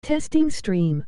Testing stream.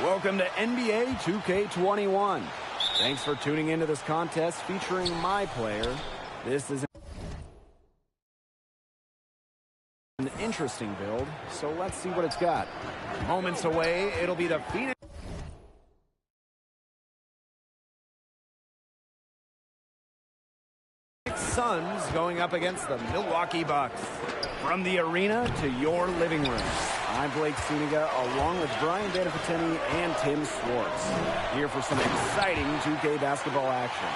Welcome to NBA 2K21. Thanks for tuning into this contest featuring my player. This is an interesting build, so let's see what it's got. Moments away, it'll be the Phoenix Suns going up against the Milwaukee Bucks. From the arena to your living room, I'm Blake Suniga along with Brian Banafiteni and Tim Swartz, here for some exciting 2K basketball action.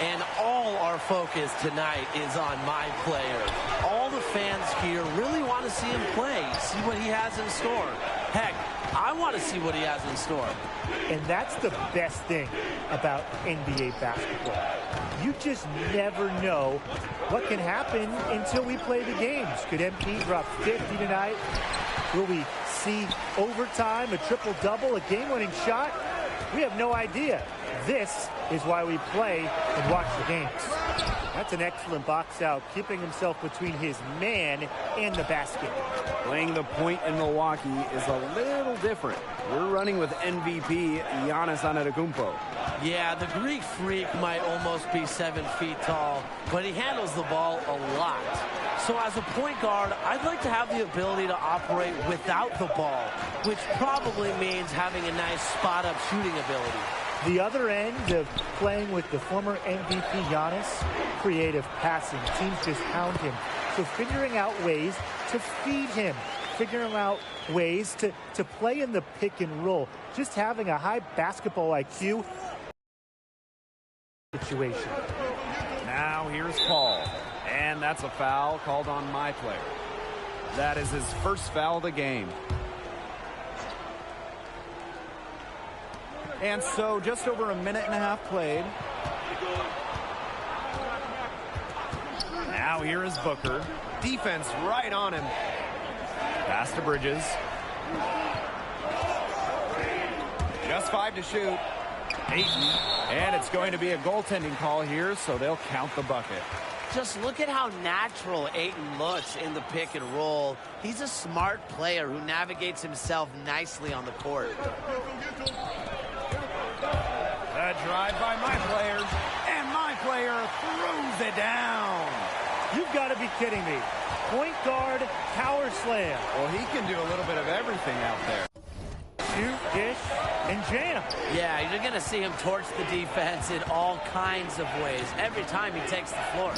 And all our focus tonight is on my player. All the fans here really want to see him play, see what he has in store. Heck, I want to see what he has in store. And that's the best thing about NBA basketball. You just never know what can happen until we play the games. Could MP drop 50 tonight? Will we see overtime, a triple-double, a game-winning shot? We have no idea. This is why we play and watch the games. That's an excellent box out, keeping himself between his man and the basket. Playing the point in Milwaukee is a little different. We're running with MVP Giannis Antetokounmpo. Yeah, the Greek freak might almost be 7 feet tall, but he handles the ball a lot. So as a point guard, I'd like to have the ability to operate without the ball, which probably means having a nice spot-up shooting ability. The other end of playing with the former MVP Giannis, creative passing. Teams just hound him. So figuring out ways to feed him, figuring out ways to play in the pick and roll, just having a high basketball IQ situation. Now here's Paul, and that's a foul called on my player. That is his first foul of the game. And so just over a minute and a half played. Now here is Booker. Defense right on him. Pass to Bridges. Just 5 to shoot. Ayton. And it's going to be a goaltending call here, so they'll count the bucket. Just look at how natural Ayton looks in the pick and roll. He's a smart player who navigates himself nicely on the court. A drive by my player, and my player throws it down. You've got to be kidding me. Point guard, power slam. Well, he can do a little bit of everything out there. Shoot, dish, and jam. Yeah, you're going to see him torch the defense in all kinds of ways every time he takes the floor.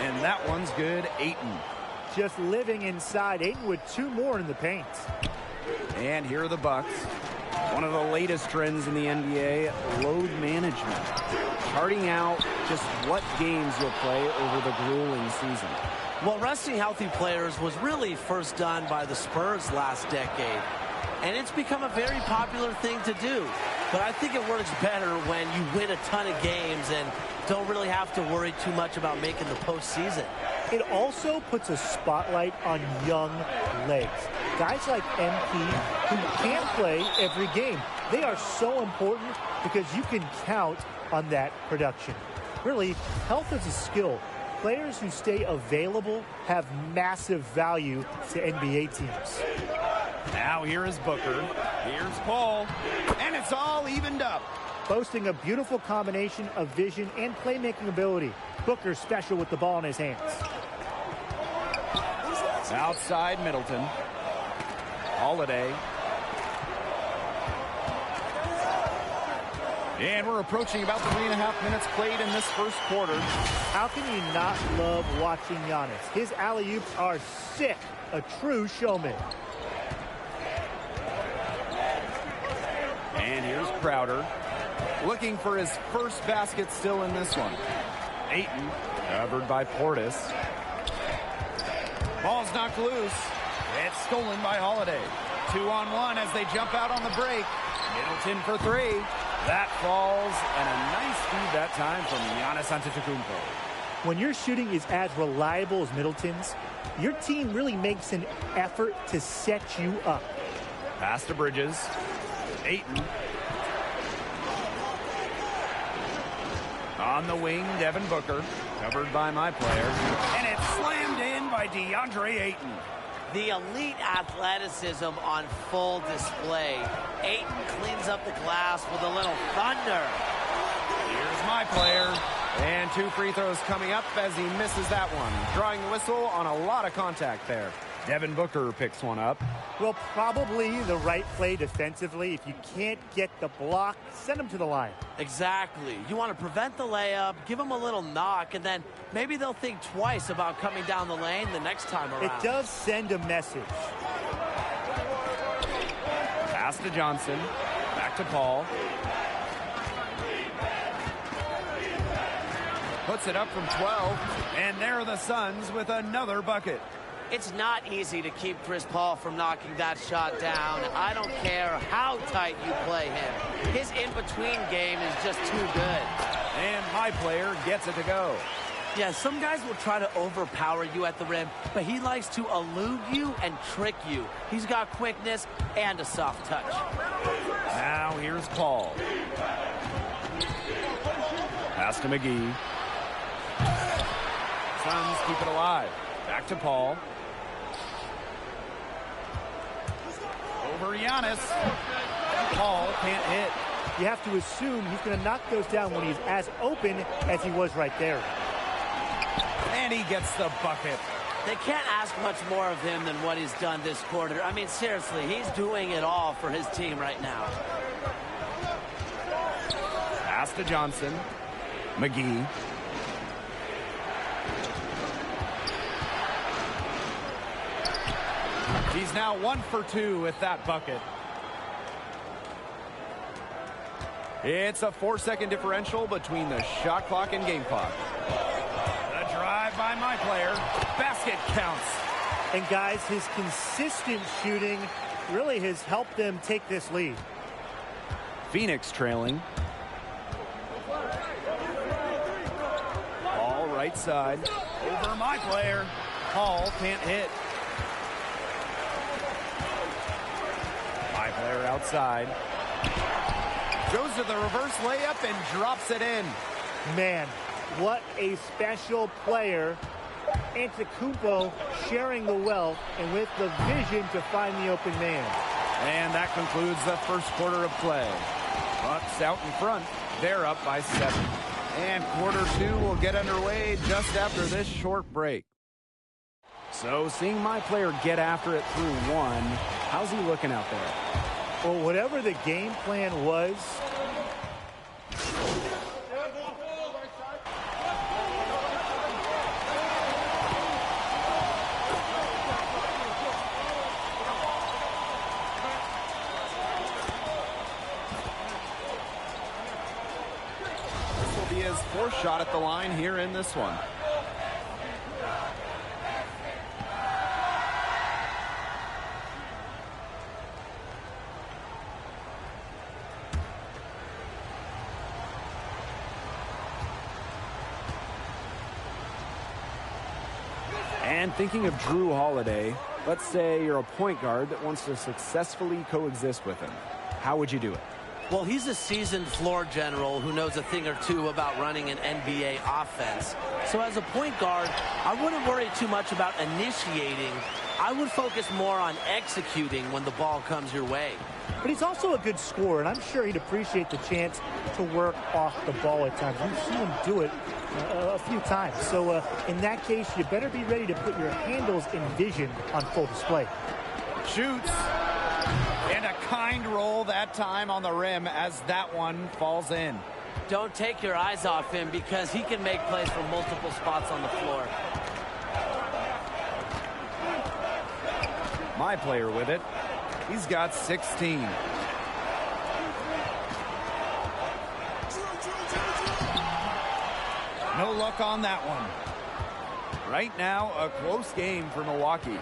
And that one's good. Ayton. Just living inside. Ayton with 2 more in the paint. And here are the Bucks. One of the latest trends in the NBA, load management. Charting out just what games you'll play over the grueling season. Well, resting healthy players was really first done by the Spurs last decade. And it's become a very popular thing to do. But I think it works better when you win a ton of games and don't really have to worry too much about making the postseason. It also puts a spotlight on young legs. Guys like MP who can't play every game. They are so important because you can count on that production. Really, health is a skill. Players who stay available have massive value to NBA teams. Now here is Booker. Here's Paul. And it's all evened up. Boasting a beautiful combination of vision and playmaking ability. Booker special with the ball in his hands. Outside Middleton. Holiday. And we're approaching about 3.5 minutes played in this first quarter. How can you not love watching Giannis? His alley-oops are sick. A true showman. And here's Crowder. Looking for his first basket still in this one. Ayton, covered by Portis. Ball's knocked loose. It's stolen by Holiday. 2-on-1 as they jump out on the break. Middleton for 3. That falls, and a nice feed that time from Giannis Antetokounmpo. When your shooting is as reliable as Middleton's, your team really makes an effort to set you up. Pass to Bridges. Ayton. On the wing, Devin Booker, covered by my player. And it's slammed in by DeAndre Ayton. The elite athleticism on full display. Ayton cleans up the glass with a little thunder. Here's my player. And 2 free throws coming up as he misses that one. Drawing the whistle on a lot of contact there. Devin Booker picks one up. Well, probably the right play defensively. If you can't get the block, send him to the line. Exactly. You want to prevent the layup, give them a little knock, and then maybe they'll think twice about coming down the lane the next time around. It does send a message. Pass to Johnson. Back to Paul. Puts it up from 12. And there are the Suns with another bucket. It's not easy to keep Chris Paul from knocking that shot down. I don't care how tight you play him. His in-between game is just too good. And my player gets it to go. Yeah, some guys will try to overpower you at the rim, but he likes to elude you and trick you. He's got quickness and a soft touch. Now here's Paul. Pass to McGee. Suns keep it alive. Back to Paul. Over Giannis. Paul can't hit. You have to assume he's going to knock those down when he's as open as he was right there. And he gets the bucket. They can't ask much more of him than what he's done this quarter. I mean, seriously, he's doing it all for his team right now. Pass to Johnson. McGee. He's now 1 for 2 with that bucket. It's a 4-second differential between the shot clock and game clock. The drive by my player. Basket counts. And guys, his consistent shooting really has helped them take this lead. Phoenix trailing. Ball right side. Over my player. Paul can't hit. My player outside. Goes to the reverse layup and drops it in. Man, what a special player. Antetokounmpo sharing the wealth and with the vision to find the open man. And that concludes the first quarter of play. Bucks out in front. They're up by 7. And quarter 2 will get underway just after this short break. So seeing my player get after it through 1, how's he looking out there? Well, whatever the game plan was, this will be his 4th shot at the line here in this one. And thinking of Drew Holiday, let's say you're a point guard that wants to successfully coexist with him. How would you do it? Well, he's a seasoned floor general who knows a thing or two about running an NBA offense. So as a point guard, I wouldn't worry too much about initiating. I would focus more on executing when the ball comes your way. but he's also a good scorer, and I'm sure he'd appreciate the chance to work off the ball at times. We've seen him do it a few times. So in that case, you better be ready to put your handles in vision on full display. Shoots. And a kind roll that time on the rim as that one falls in. Don't take your eyes off him because he can make plays from multiple spots on the floor. My player with it. He's got 16. No luck on that one. Right now, a close game for Milwaukee.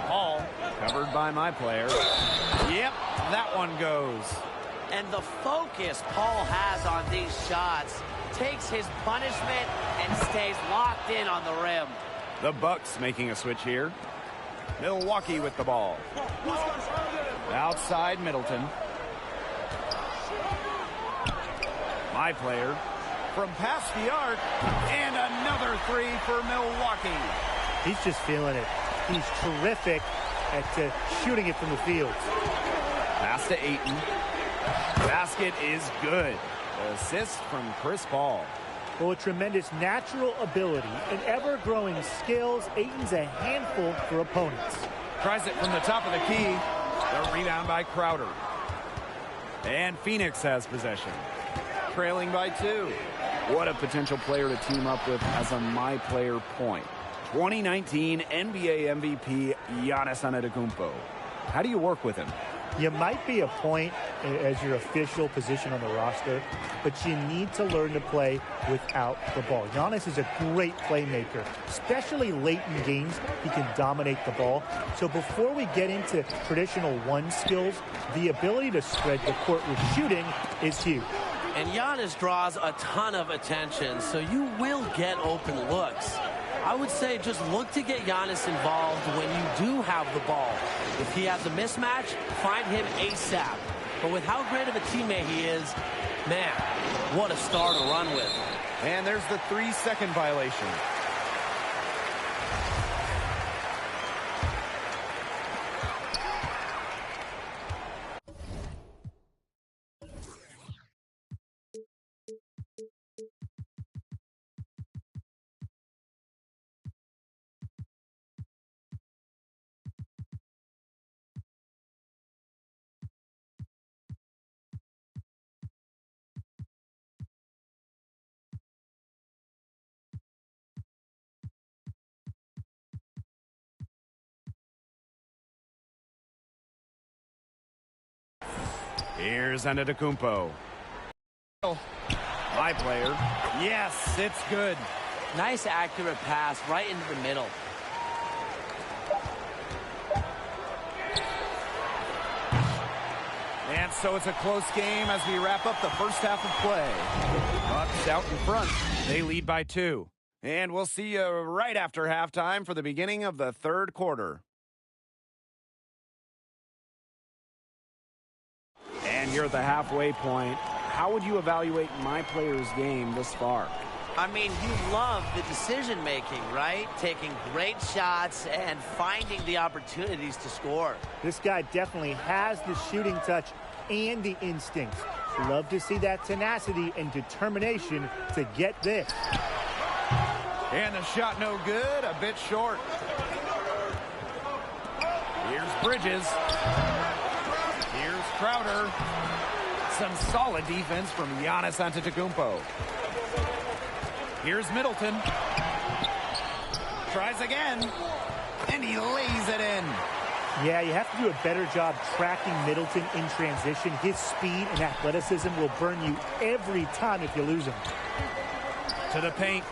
Paul, covered by my player. Yep, that one goes. And the focus Paul has on these shots takes his punishment and stays locked in on the rim. The Bucks making a switch here. Milwaukee with the ball. Outside Middleton. My player from past the arc, and another three for Milwaukee. He's just feeling it. He's terrific at shooting it from the field. Pass to Ayton. Basket is good. Assist from Chris Paul. Well, with tremendous natural ability and ever-growing skills, Ayton's a handful for opponents. Tries it from the top of the key. The rebound by Crowder. And Phoenix has possession. Trailing by 2. What a potential player to team up with as a my player point. 2019 NBA MVP Giannis Antetokounmpo. How do you work with him? You might be a point as your official position on the roster, but you need to learn to play without the ball. Giannis is a great playmaker, especially late in games. He can dominate the ball. So before we get into traditional one skills, the ability to spread the court with shooting is huge. And Giannis draws a ton of attention, so you will get open looks. I would say just look to get Giannis involved when you do have the ball. If he has a mismatch, find him ASAP. But with how great of a teammate he is, man, what a star to run with. And there's the 3-second violation. Here's Antetokounmpo. My player. Yes, it's good. Nice accurate pass right into the middle. And so it's a close game as we wrap up the first half of play. Bucks out in front. They lead by 2. And we'll see you right after halftime for the beginning of the third quarter. And you're at the halfway point. How would you evaluate my player's game this far? I mean, you love the decision-making, right? Taking great shots and finding the opportunities to score. This guy definitely has the shooting touch and the instincts. Love to see that tenacity and determination to get this. And the shot no good, a bit short. Here's Bridges. Here's Crowder. Some solid defense from Giannis Antetokounmpo. Here's Middleton. Tries again. And he lays it in. Yeah, you have to do a better job tracking Middleton in transition. His speed and athleticism will burn you every time if you lose him. To the paint.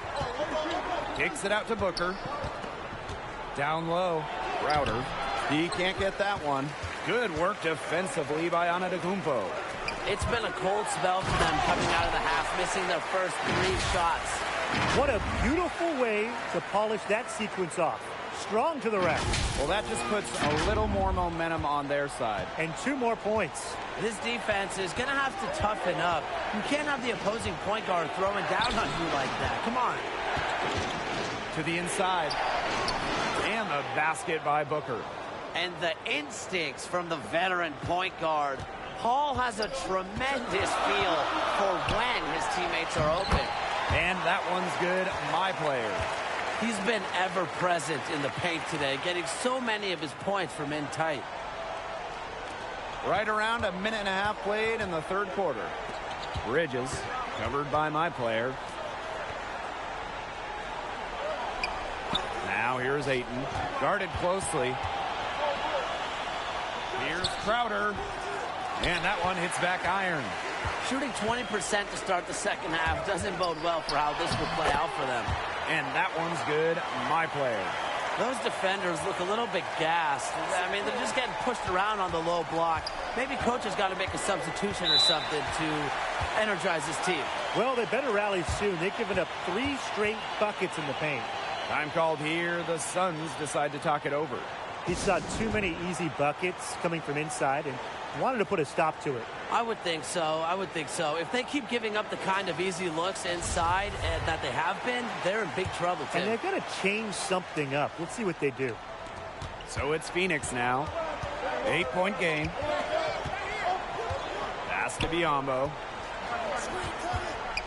Kicks it out to Booker. Down low. Crowder. He can't get that one. Good work defensively by Antetokounmpo. It's been a cold spell for them coming out of the half, missing their first 3 shots. What a beautiful way to polish that sequence off. Strong to the rack. Well, that just puts a little more momentum on their side. And 2 more points. This defense is going to have to toughen up. You can't have the opposing point guard throwing down on you like that. Come on. To the inside. And the basket by Booker. And the instincts from the veteran point guard. Paul has a tremendous feel for when his teammates are open. And that one's good, my player. He's been ever present in the paint today, getting so many of his points from in tight. Right around a minute and a half played in the third quarter. Bridges, covered by my player. Now here's Ayton, guarded closely. Here's Crowder. And that one hits back iron. Shooting 20% to start the second half doesn't bode well for how this will play out for them. And that one's good, my player. Those defenders look a little bit gassed. I mean, they're just getting pushed around on the low block. Maybe coach has got to make a substitution or something to energize his team. Well, they better rally soon. They've given up 3 straight buckets in the paint. Time called here. The Suns decide to talk it over. He saw too many easy buckets coming from inside and wanted to put a stop to it. I would think so. I would think so. If they keep giving up the kind of easy looks inside that they have been, they're in big trouble, too. And they're going to change something up. Let's see what they do. So it's Phoenix now. 8-point game. Pass to Biyombo.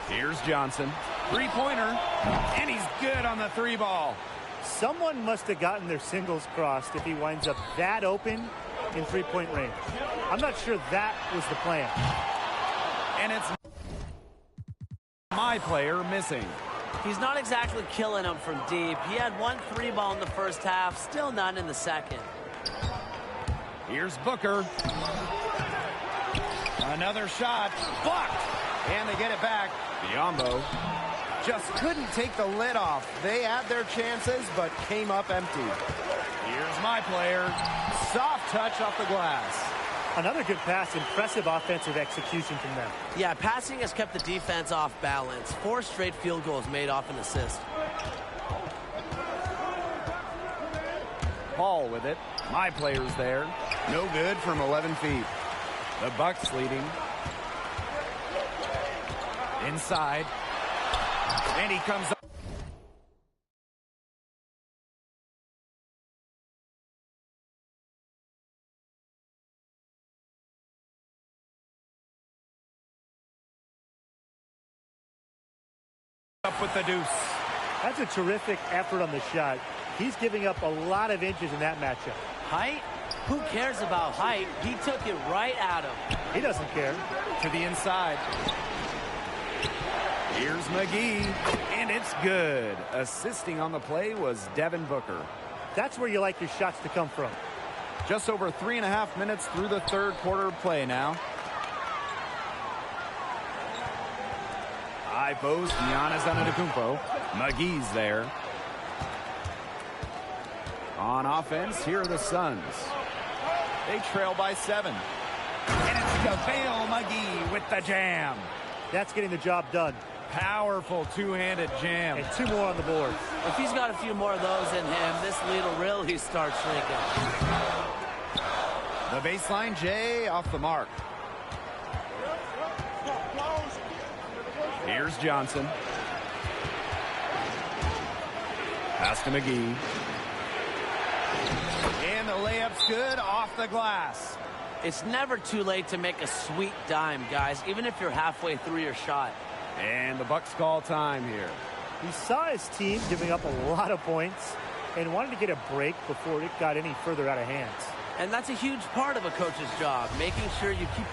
Here's Johnson. Three-pointer. And he's good on the three ball. Someone must have gotten their singles crossed if he winds up that open in three-point range. I'm not sure that was the plan. And it's my player missing. He's not exactly killing them from deep. He had one three ball in the first half, still none in the second. Here's Booker. Another shot. Blocked. And they get it back. Biyombo just couldn't take the lid off. They had their chances, but came up empty. Here's my player. Soft touch off the glass. Another good pass. Impressive offensive execution from them. Yeah, passing has kept the defense off balance. 4 straight field goals made off an assist. Paul with it. My player's there. No good from 11 feet. The Bucks leading. Inside. And he comes up. Up with the deuce. That's a terrific effort on the shot. He's giving up a lot of inches in that matchup. Height? Who cares about height? He took it right at him. He doesn't care. To the inside. Here's McGee, and it's good. Assisting on the play was Devin Booker. That's where you like your shots to come from. Just over 3.5 minutes through the third quarter of play now. High post, Giannis Antetokounmpo. McGee's there. On offense, here are the Suns. They trail by 7. And it's JaVale McGee with the jam. That's getting the job done. Powerful two-handed jam. And 2 more on the board. If he's got a few more of those in him, this lead will really start shrinking. The baseline, Jay off the mark. Here's Johnson. Pass to McGee. And the layup's good off the glass. It's never too late to make a sweet dime, guys, even if you're halfway through your shot. And the Bucks call time here. He saw his team giving up a lot of points and wanted to get a break before it got any further out of hands. And that's a huge part of a coach's job, making sure you keep...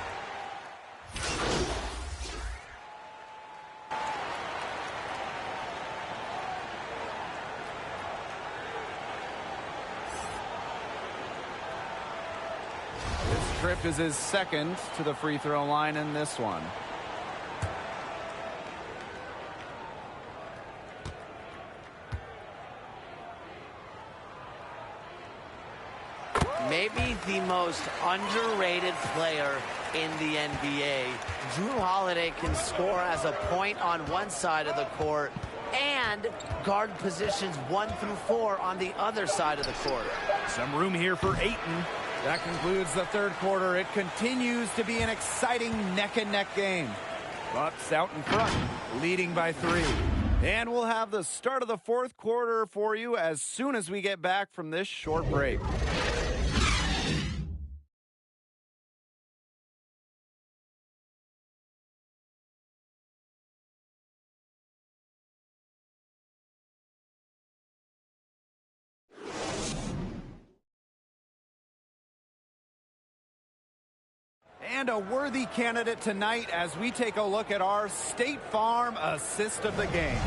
This trip is his second to the free throw line in this one. Maybe the most underrated player in the NBA. Jrue Holiday can score as a point on one side of the court and guard positions 1 through 4 on the other side of the court. Some room here for Ayton. That concludes the third quarter. It continues to be an exciting neck-and-neck game. Bucks out in front, leading by 3. And we'll have the start of the fourth quarter for you as soon as we get back from this short break. And a worthy candidate tonight as we take a look at our State Farm assist of the game.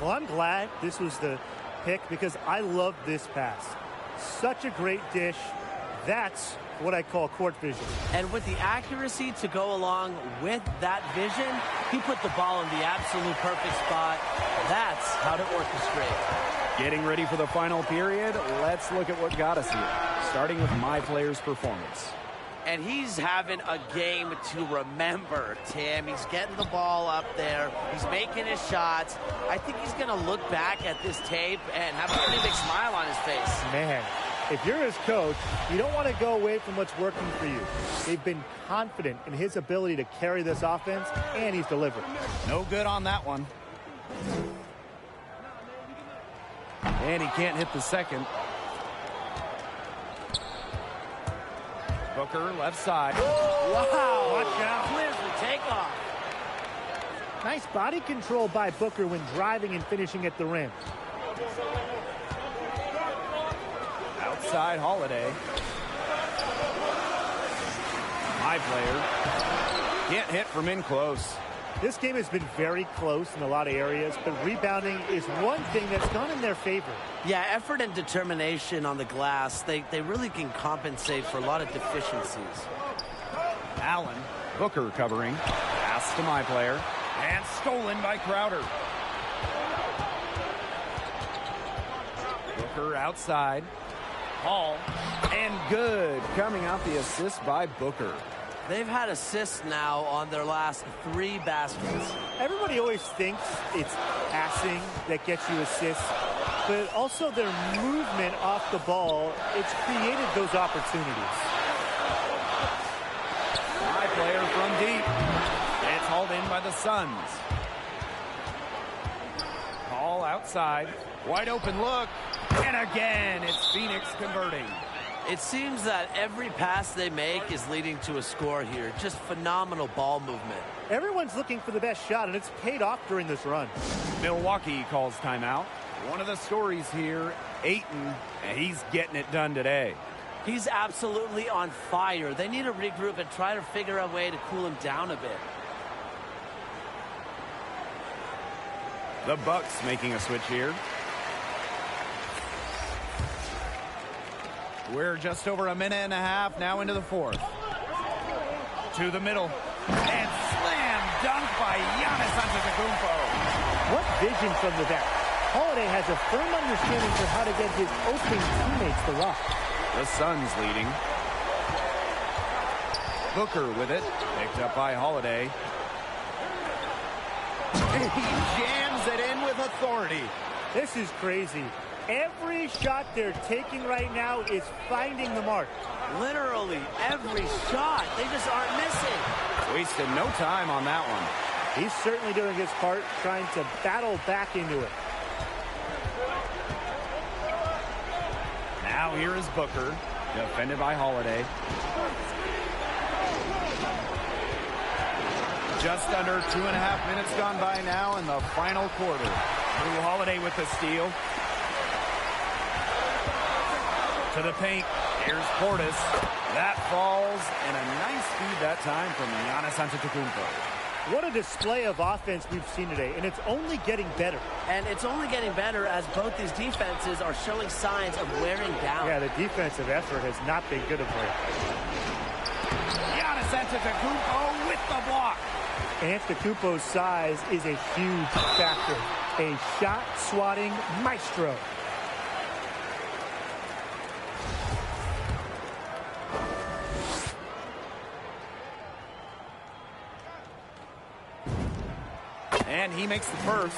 Well, I'm glad this was the pick because I love this pass. Such a great dish. That's what I call court vision. And with the accuracy to go along with that vision, he put the ball in the absolute perfect spot. That's how to orchestrate. Getting ready for the final period, let's look at what got us here, starting with my player's performance. And he's having a game to remember, Tim. He's getting the ball up there. He's making his shots. I think he's going to look back at this tape and have a pretty big smile on his face. Man, if you're his coach, you don't want to go away from what's working for you. They've been confident in his ability to carry this offense, and he's delivered. No good on that one. And he can't hit the second. Booker, left side. Wow. Watch out. Clears the takeoff. Nice body control by Booker when driving and finishing at the rim. Outside Holiday. High player. Can't hit from in close. This game has been very close in a lot of areas, but rebounding is one thing that's gone in their favor. Yeah, effort and determination on the glass, they really can compensate for a lot of deficiencies. Allen. Booker covering. Pass to my player. And stolen by Crowder. Booker outside. Hall. And good. Coming out the assist by Booker. They've had assists now on their last 3 baskets. Everybody always thinks it's passing that gets you assists, but also their movement off the ball, it's created those opportunities. High player from deep. It's hauled in by the Suns. Hall outside. Wide open look. And again, it's Phoenix converting. It seems that every pass they make is leading to a score here. Just phenomenal ball movement. Everyone's looking for the best shot, and it's paid off during this run. Milwaukee calls timeout. One of the stories here, Ayton, and he's getting it done today. He's absolutely on fire. They need to regroup and try to figure out a way to cool him down a bit. The Bucks making a switch here. We're just over a minute and a half now into the fourth. To the middle. And slam dunk by Giannis Antetokounmpo. What vision from the back. Holiday has a firm understanding for how to get his open teammates the rock. The Suns leading. Booker with it. Picked up by Holiday. He jams it in with authority. This is crazy. Every shot they're taking right now is finding the mark. Literally every shot. They just aren't missing. Wasted no time on that one. He's certainly doing his part, trying to battle back into it. Now here is Booker, defended by Holiday. Just under 2.5 minutes gone by now in the final quarter. Drew Holiday with the steal. To the paint. Here's Portis. That falls, and a nice feed that time from Giannis Antetokounmpo. What a display of offense we've seen today, and it's only getting better. And it's only getting better as both these defenses are showing signs of wearing down. Yeah, the defensive effort has not been good of late. Giannis Antetokounmpo with the block. Antetokounmpo's size is a huge factor. A shot-swatting maestro. And he makes the first.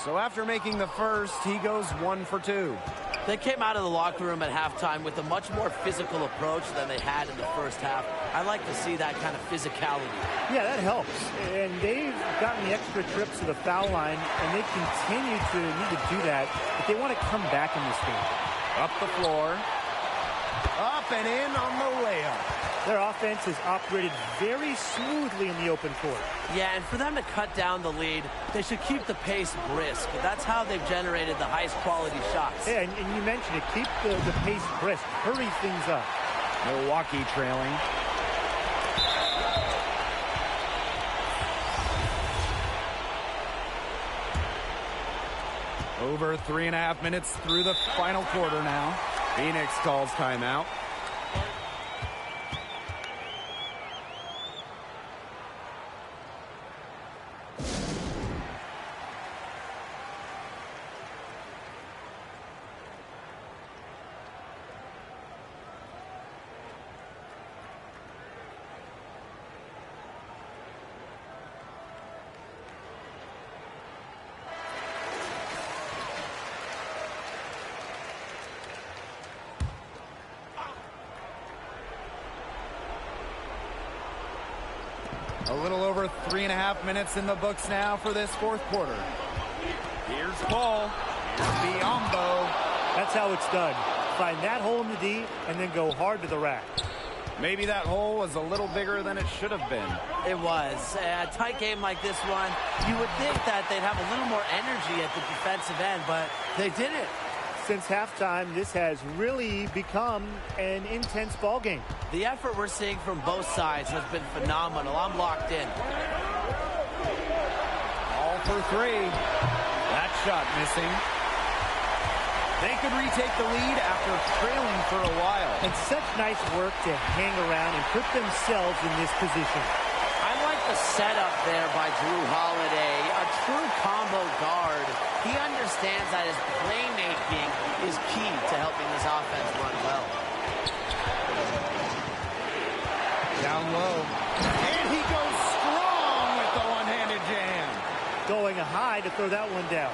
So after making the first, he goes 1 for 2. They came out of the locker room at halftime with a much more physical approach than they had in the first half. I like to see that kind of physicality. Yeah, that helps. And they've gotten the extra trips to the foul line, and they continue to need to do that if they want to come back in this game. Up the floor. Up and in on the layup. Their offense has operated very smoothly in the open court. Yeah, and for them to cut down the lead, they should keep the pace brisk. That's how they've generated the highest quality shots. Yeah, and you mentioned it. Keep the pace brisk. Hurry things up. Milwaukee trailing. Over 3.5 minutes through the final quarter now. Phoenix calls timeout. A little over 3.5 minutes in the books now for this fourth quarter. Here's Paul. Biyombo. That's how it's done. Find that hole in the D and then go hard to the rack. Maybe that hole was a little bigger than it should have been. It was. A tight game like this one, you would think that they'd have a little more energy at the defensive end, but they didn't. Since halftime, this has really become an intense ball game. The effort we're seeing from both sides has been phenomenal. I'm locked in. All for three. That shot missing. They could retake the lead after trailing for a while. And such nice work to hang around and put themselves in this position. I like the setup there by Jrue Holiday, a true combo guard. He understands that his playmaking is key to helping this offense run well. Down low. And he goes strong with the one-handed jam. Going high to throw that one down.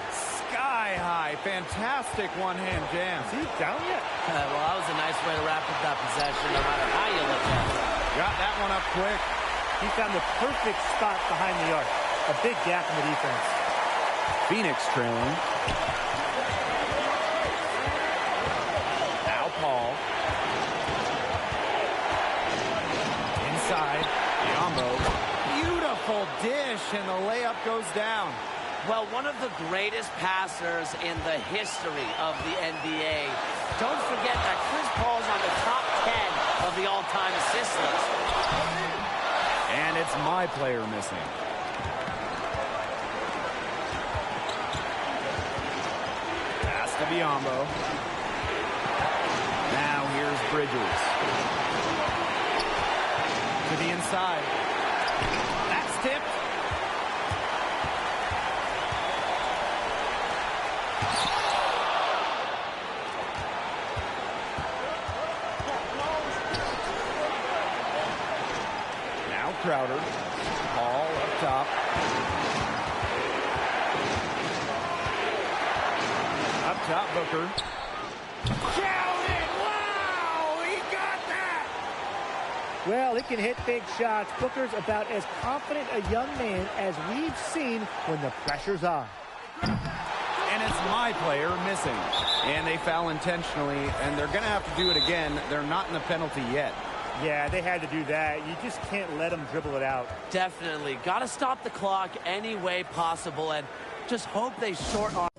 Sky high. Fantastic one-hand jam. Is he down yet? Well, that was a nice way to wrap up that possession, no matter how you look at it. Got that one up quick. He found the perfect spot behind the arc. A big gap in the defense. Phoenix trailing. Now Paul. Inside. Biyombo. Beautiful dish, and the layup goes down. Well, one of the greatest passers in the history of the NBA. Don't forget that Chris Paul's on the top 10 of the all-time assist list. And it's my player missing. Pass to Biyombo. Now here's Bridges. To the inside. That's tipped. Crowder. Paul up top. Up top, Booker. Sheldon! Wow! He got that! Well, he can hit big shots. Booker's about as confident a young man as we've seen when the pressure's on. And it's my player missing. And they foul intentionally, and they're going to have to do it again. They're not in the penalty yet. Yeah, they had to do that. You just can't let them dribble it out. Definitely. Got to stop the clock any way possible and just hope they short arm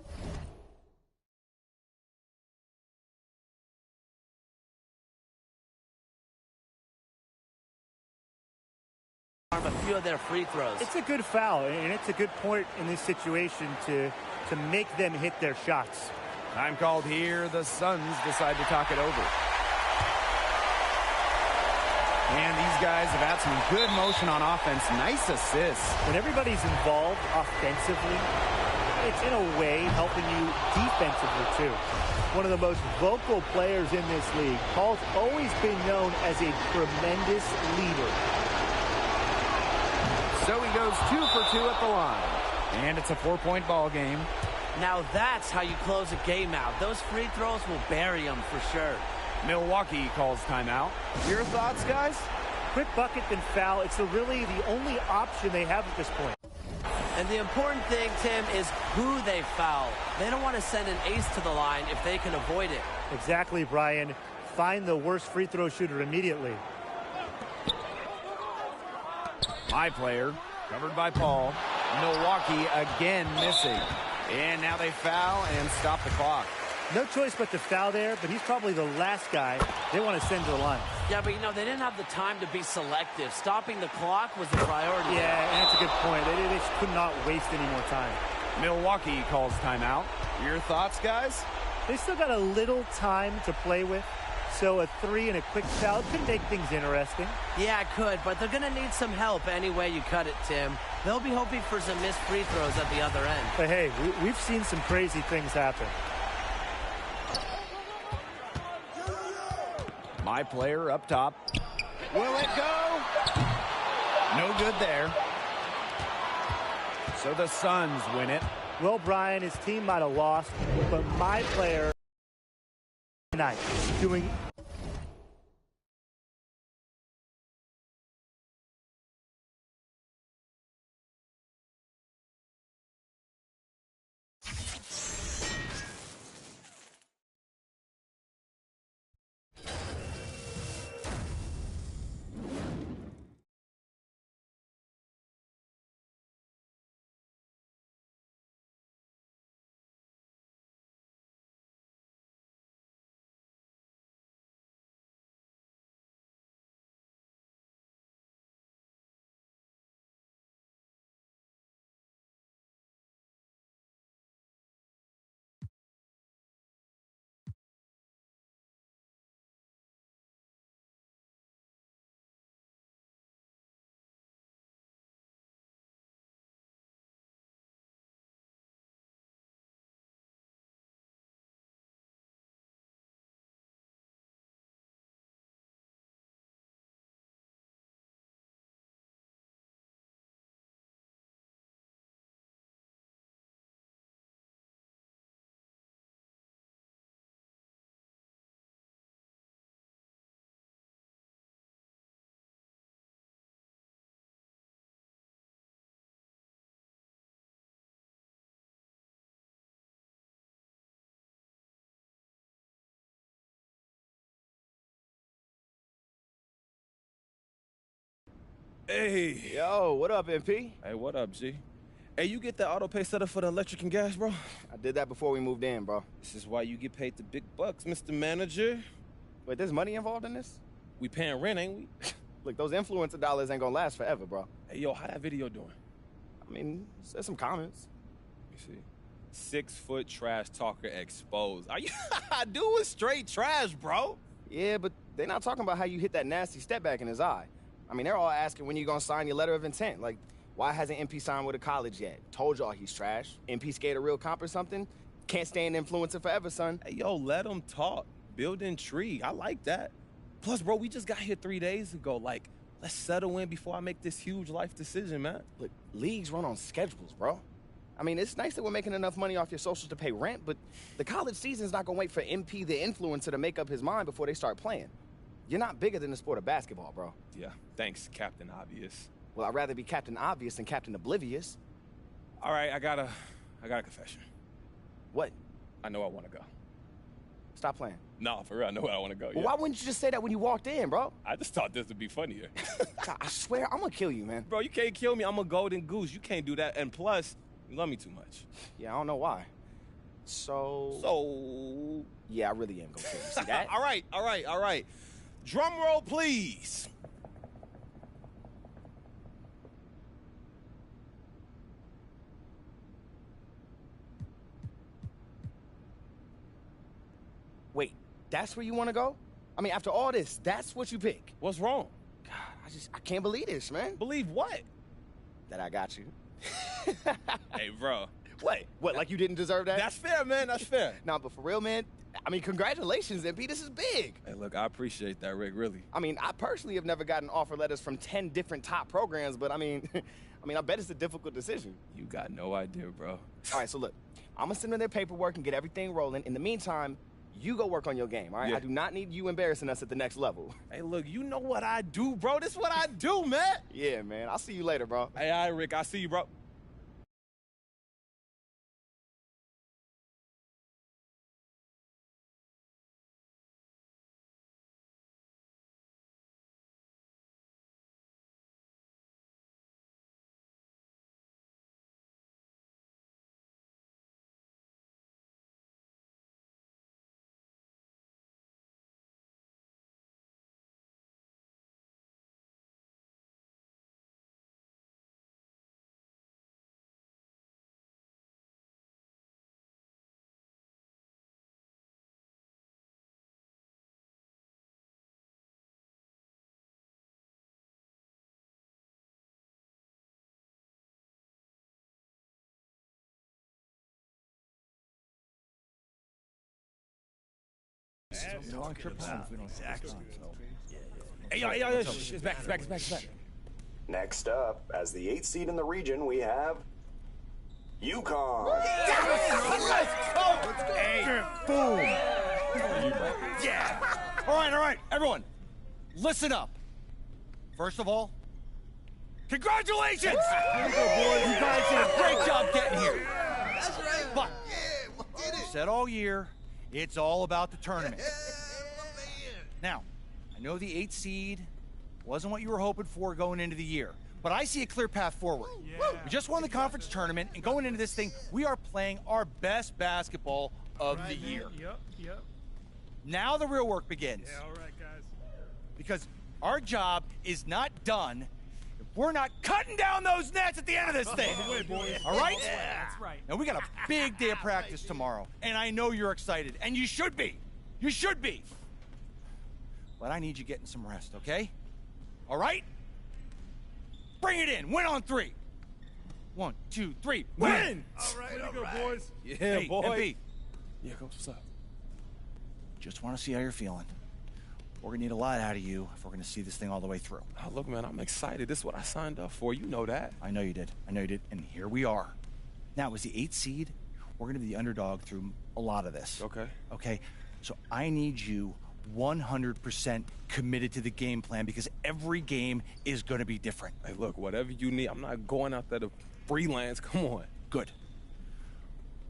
a few of their free throws. It's a good foul, and it's a good point in this situation to make them hit their shots. Time called here. The Suns decide to talk it over. And these guys have had some good motion on offense. Nice assists. When everybody's involved offensively, it's in a way helping you defensively too. One of the most vocal players in this league. Paul's always been known as a tremendous leader. So he goes 2 for 2 at the line. And it's a 4-point ball game. Now that's how you close a game out. Those free throws will bury them for sure. Milwaukee calls timeout. Your thoughts, guys? Quick bucket then foul. It's really the only option they have at this point. And the important thing, Tim, is who they foul. They don't want to send an ace to the line if they can avoid it. Exactly, Brian. Find the worst free throw shooter immediately. My player, covered by Paul. Milwaukee again missing. And now they foul and stop the clock. No choice but to foul there, but he's probably the last guy they want to send to the line. Yeah, but, you know, they didn't have the time to be selective. Stopping the clock was the priority. Yeah, and that's a good point. They could not waste any more time. Milwaukee calls timeout. Your thoughts, guys? They still got a little time to play with, so a 3 and a quick foul could make things interesting. Yeah, it could, but they're going to need some help any way you cut it, Tim. They'll be hoping for some missed free throws at the other end. But, hey, we've seen some crazy things happen. My player up top. Will it go? No good there. So the Suns win it. Well, Brian, his team might have lost, but my player tonight doing Hey. Yo, what up, MP? Hey, what up, G? Hey, you get that auto pay set up for the electric and gas, bro? I did that before we moved in, bro. This is why you get paid the big bucks, Mr. Manager. Wait, there's money involved in this? We paying rent, ain't we? Look, those influencer dollars ain't gonna last forever, bro. Hey, yo, how that video doing? I mean, there's some comments. Let me see. 6-foot trash talker exposed. Are you doing straight trash, bro? Yeah, but they're not talking about how you hit that nasty step back in his eye. I mean, they're all asking when you're gonna sign your letter of intent. Like, why hasn't MP signed with a college yet? Told y'all he's trash. MP scared a real comp or something? Can't stay an influencer forever, son. Hey, yo, let them talk. Build intrigue. I like that. Plus, bro, we just got here 3 days ago. Like, let's settle in before I make this huge life decision, man. Look, leagues run on schedules, bro. I mean, it's nice that we're making enough money off your socials to pay rent, but the college season's not gonna wait for MP, the influencer, to make up his mind before they start playing. You're not bigger than the sport of basketball, bro. Yeah, thanks, Captain Obvious. Well, I'd rather be Captain Obvious than Captain Oblivious. All right, I got a confession. What? I know I want to go. Stop playing. No, for real, I know I want to go. Well, Yeah. why wouldn't you just say that when you walked in, bro? I just thought this would be funnier. God, I swear, I'm gonna kill you, man. Bro, you can't kill me. I'm a golden goose. You can't do that. And plus, you love me too much. Yeah, I don't know why. So... Yeah, I really am gonna kill you. See that? All right. Drum roll, please. Wait, that's where you want to go? I mean, after all this, that's what you pick? What's wrong? God, I can't believe this, man. Believe what? That I got you. Hey, bro. What, like you didn't deserve that? That's fair, man. That's fair. Nah, but for real, man, I mean, congratulations, MP. This is big. Hey, look, I appreciate that, Rick, really. I mean, I personally have never gotten offer letters from 10 different top programs, but I mean, I bet it's a difficult decision. You got no idea, bro. All right, so look, I'm gonna send them their paperwork and get everything rolling. In the meantime, you go work on your game, all right? Yeah. I do not need you embarrassing us at the next level. Hey, look, you know what I do, bro. This is what I do, man. Yeah, man. I'll see you later, bro. Hey, all right, Rick. I see you, bro. Hey, yo, it's back. Next up, as the 8th seed in the region, we have UConn. Hey, boom. Yeah. All right, everyone, listen up. First of all, congratulations! You guys did a great job getting here. That's right. But We did I it. said all year, it's all about the tournament. Now, I know the 8th seed wasn't what you were hoping for going into the year, but I see a clear path forward. We just won the conference tournament, and going into this thing, we are playing our best basketball of the year. Yep. Now the real work begins. Yeah, all right, guys. Because our job is not done if we're not cutting down those nets at the end of this thing. All right? That's right. Now, we got a big day of practice tomorrow, and I know you're excited, and you should be. You should be. But I need you getting some rest, okay? All right? Bring it in. Win on 3. 1, 2, 3. Win! All right, way to go, boys. Yeah, Hey, boy. MP, Yeah, Coach, what's up? just want to see how you're feeling. We're going to need a lot out of you if we're going to see this thing all the way through. Oh, look, man, I'm excited. This is what I signed up for. You know that. I know you did. And here we are. Now, as the 8th seed, we're going to be the underdog through a lot of this. Okay. Okay? So I need you 100% committed to the game plan because every game is going to be different. Hey, look, whatever you need. I'm not going out there to freelance. Come on. Good.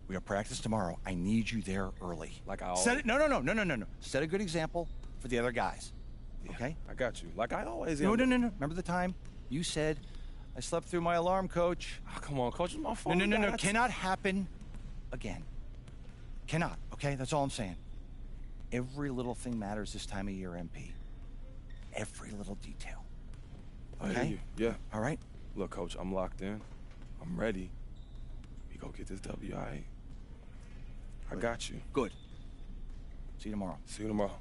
We got practice tomorrow. I need you there early. Like I Set always... it. No. Set a good example for the other guys. Okay? I got you. Like I always No. am. Remember the time You said I slept through my alarm, Coach. Oh, come on, Coach. It's my fault. No. Cannot happen again. Cannot, okay? That's all I'm saying. Every little thing matters this time of year, MP. Every little detail. I hear Okay? you. Yeah. All right? Look, Coach, I'm locked in. I'm ready. We go get this W, all right? I got you. Good. See you tomorrow. See you tomorrow.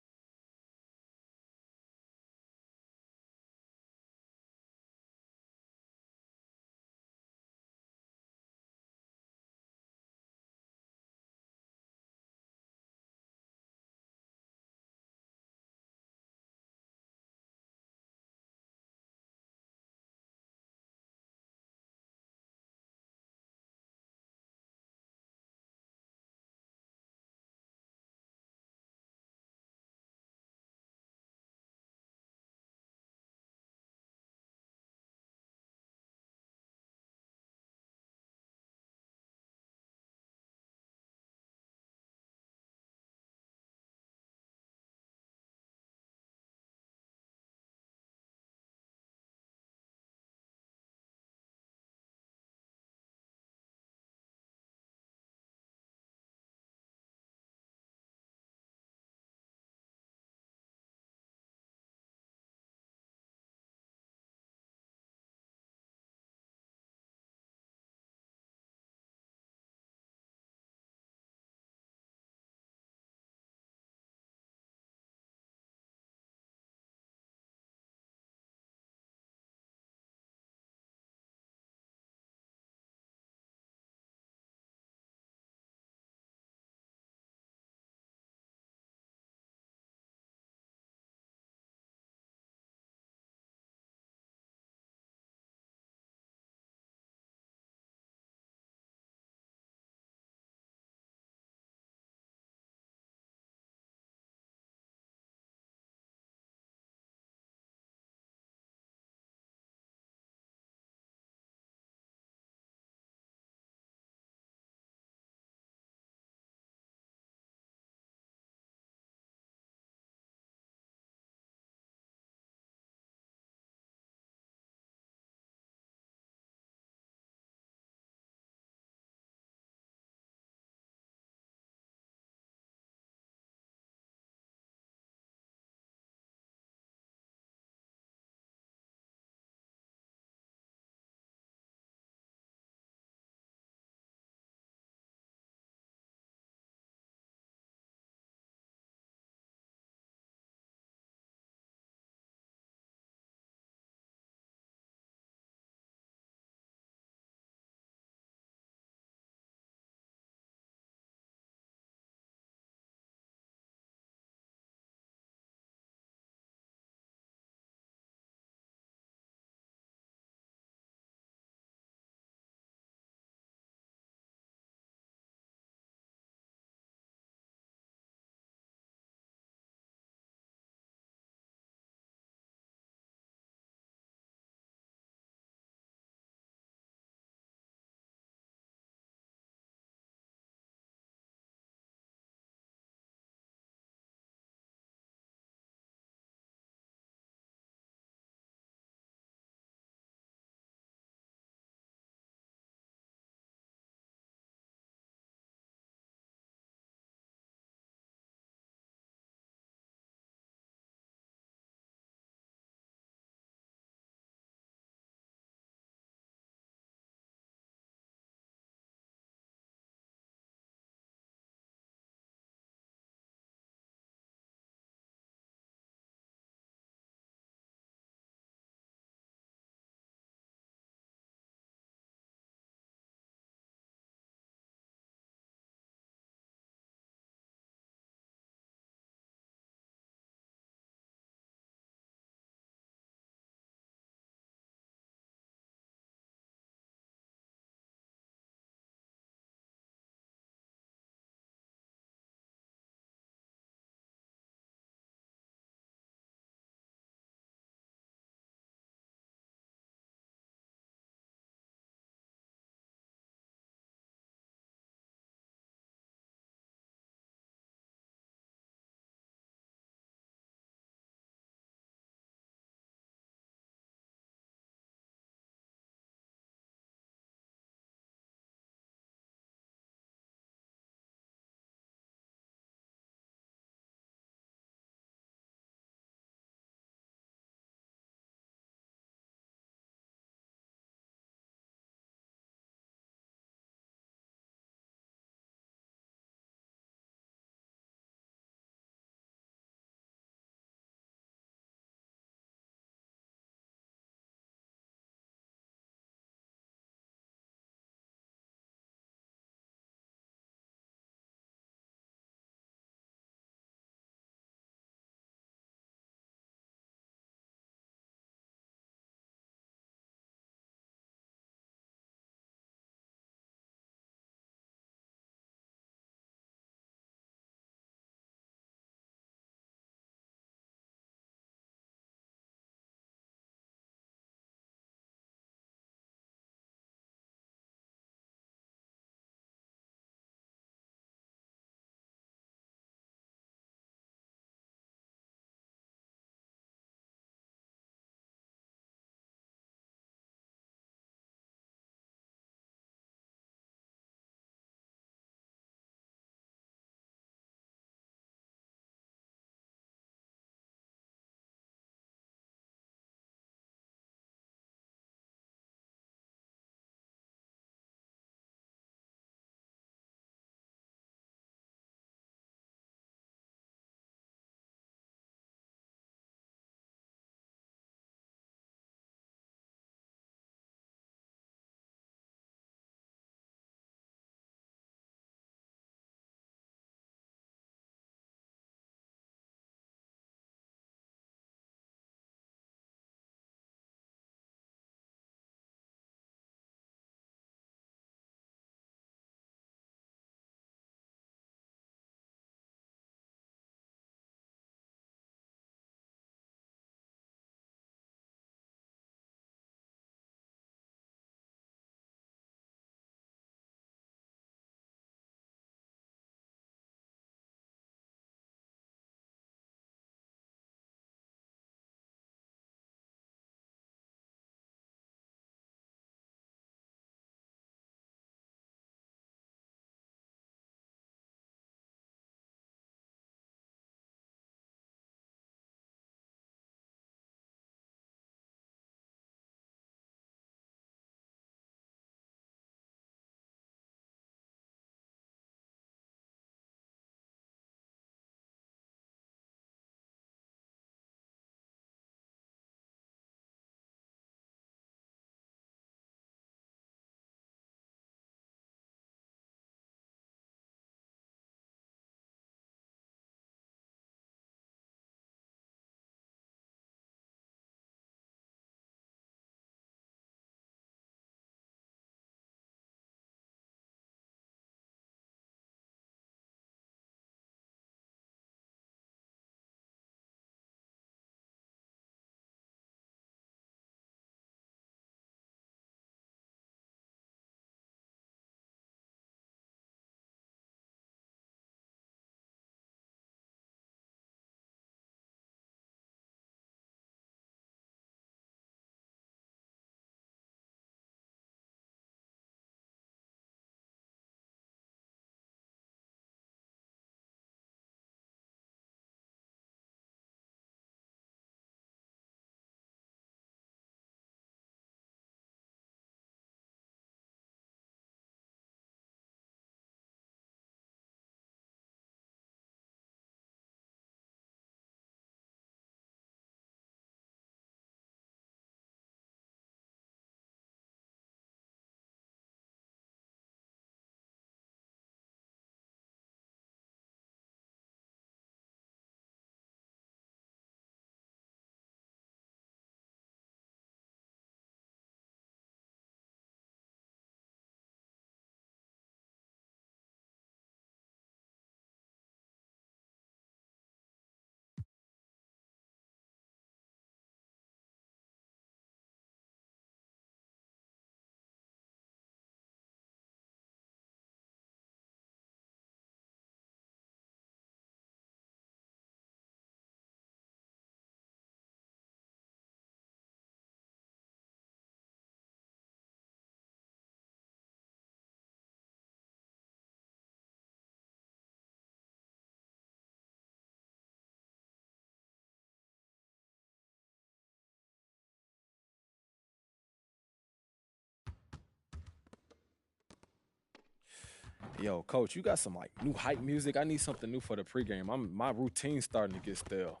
Yo, coach, you got some like new hype music? I need something new for the pregame. My routine's starting to get stale.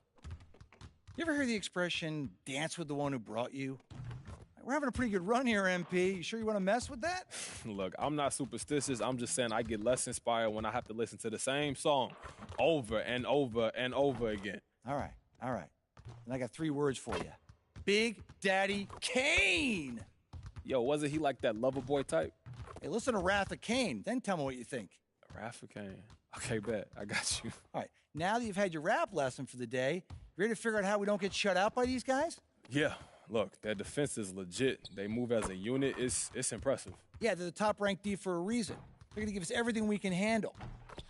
You ever hear the expression, dance with the one who brought you? We're having a pretty good run here, MP. You sure you want to mess with that? Look, I'm not superstitious. I'm just saying I get less inspired when I have to listen to the same song over and over and over again. All right. And I got 3 words for you. Big Daddy Kane! Yo, wasn't he like that lover boy type? Hey, listen to Wrath of Kane, then tell me what you think. Wrath of Kane. Okay, bet. I got you. All right, now that you've had your rap lesson for the day, ready to figure out how we don't get shut out by these guys? Yeah, look, their defense is legit. They move as a unit. It's impressive. Yeah, they're the top-ranked D for a reason. They're going to give us everything we can handle.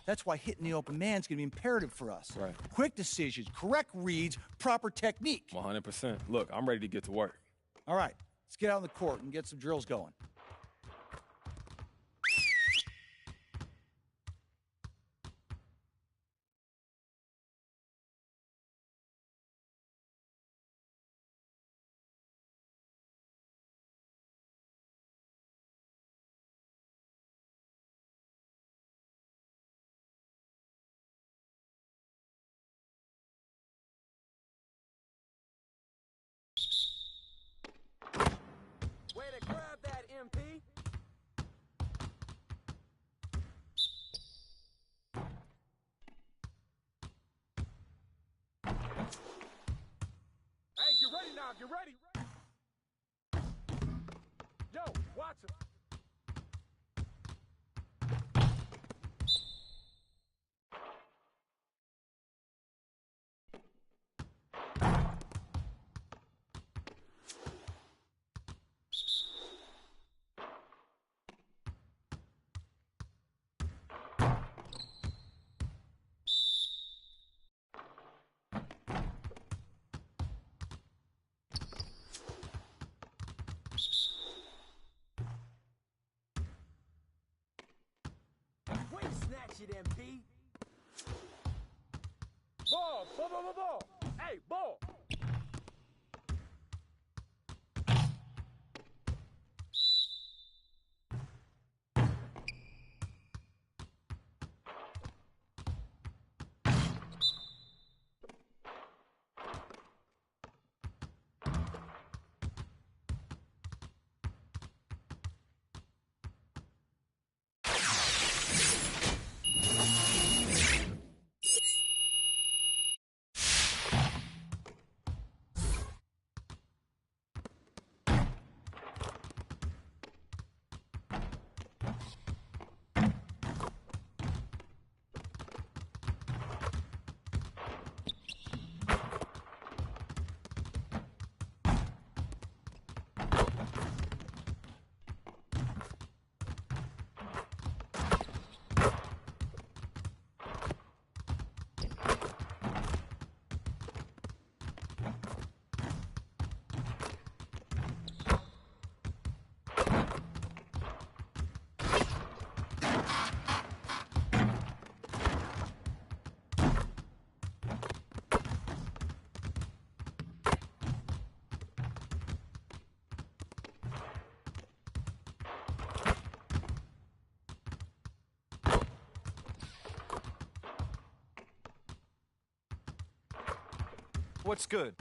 That's why hitting the open man's going to be imperative for us. Right. Quick decisions, correct reads, proper technique. 100%. Look, I'm ready to get to work. All right, let's get out on the court and get some drills going. Way to grab that, MP. Hey, get ready now, get ready. Yo, watch it. Way to snatch it, MP. Ball, ball, ball, ball, ball. Hey, ball. What's good?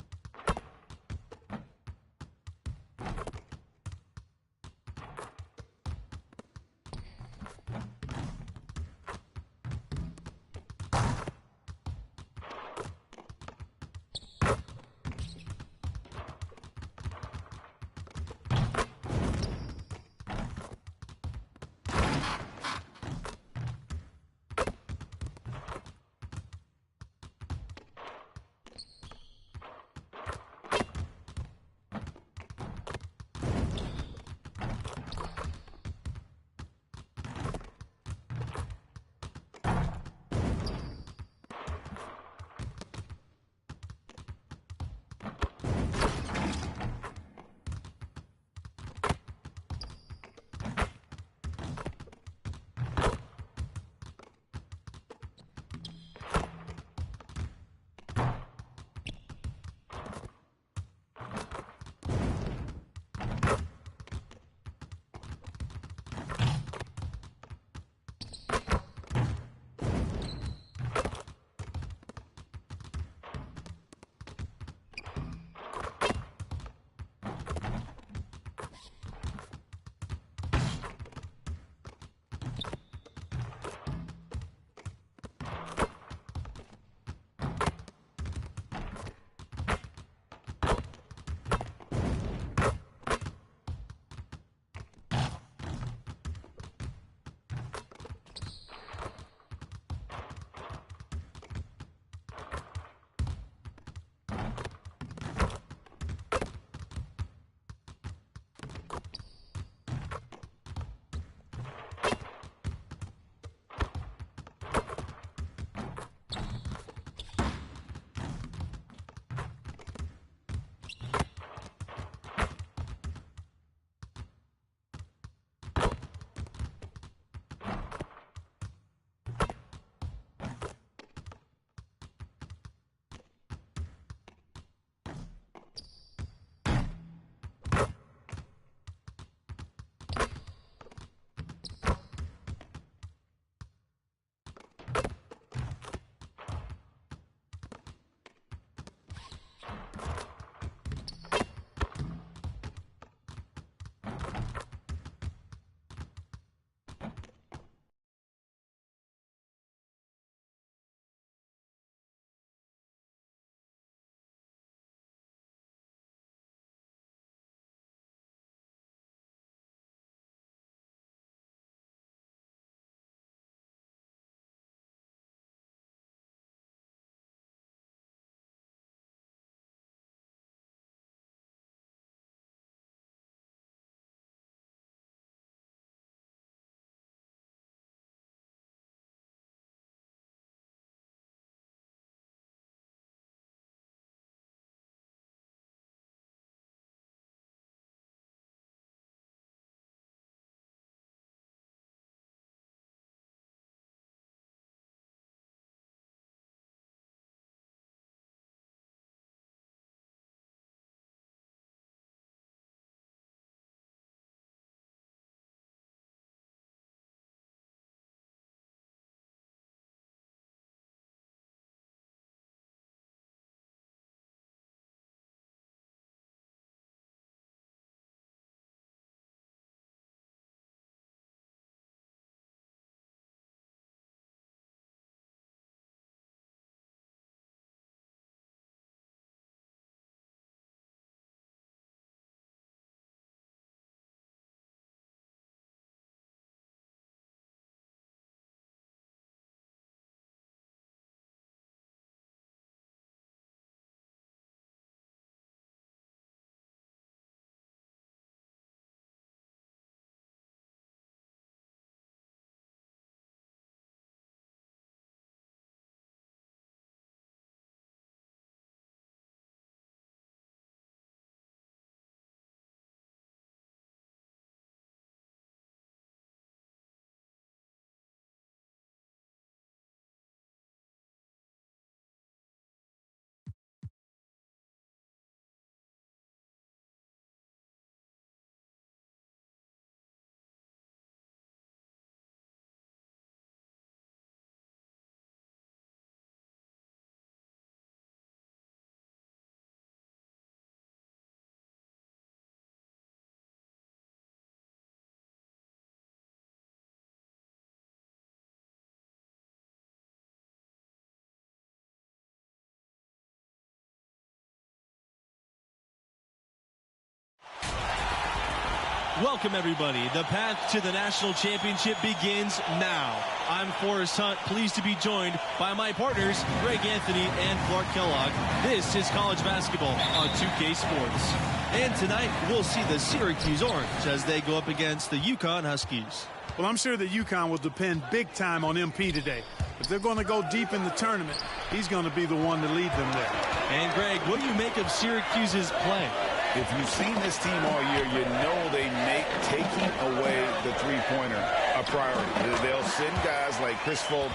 Welcome, everybody. The path to the national championship begins now. I'm Forrest Hunt, pleased to be joined by my partners, Greg Anthony and Clark Kellogg. This is college basketball on 2K Sports. And tonight, we'll see the Syracuse Orange as they go up against the UConn Huskies. Well, I'm sure that UConn will depend big time on MP today. If they're going to go deep in the tournament, he's going to be the one to lead them there. And, Greg, what do you make of Syracuse's play? If you've seen this team all year, you know they make taking away the three-pointer a priority. They'll send guys like Chris Fulton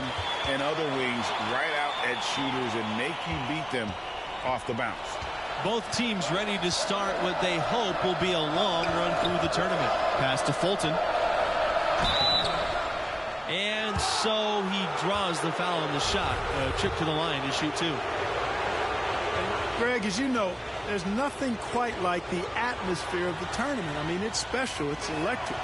and other wings right out at shooters and make you beat them off the bounce. Both teams ready to start what they hope will be a long run through the tournament. Pass to Fulton. And so he draws the foul on the shot. A trip to the line to shoot two. Greg, as you know, there's nothing quite like the atmosphere of the tournament. I mean, it's special. It's electric.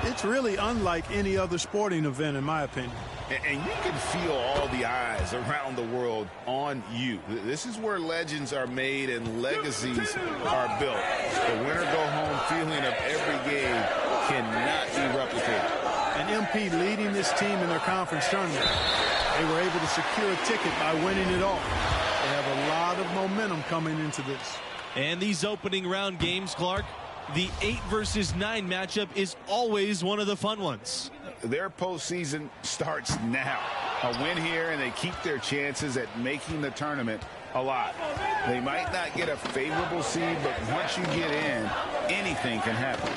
It's really unlike any other sporting event, in my opinion. And you can feel all the eyes around the world on you. This is where legends are made and legacies are built. The winner-go-home feeling of every game cannot be replicated. And MP leading this team in their conference tournament. They were able to secure a ticket by winning it all. They have a lot of momentum coming into this. And these opening round games, Clark, the 8 versus 9 matchup is always one of the fun ones. Their postseason starts now. A win here, and they keep their chances at making the tournament alive. They might not get a favorable seed, but once you get in, anything can happen.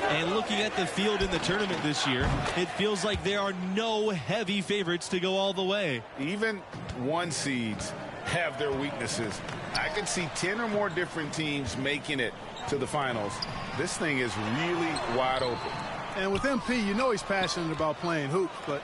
And looking at the field in the tournament this year, it feels like there are no heavy favorites to go all the way. Even 1 seeds have their weaknesses. I could see 10 or more different teams making it to the finals. This thing is really wide open. And with MP, you know he's passionate about playing hoops, but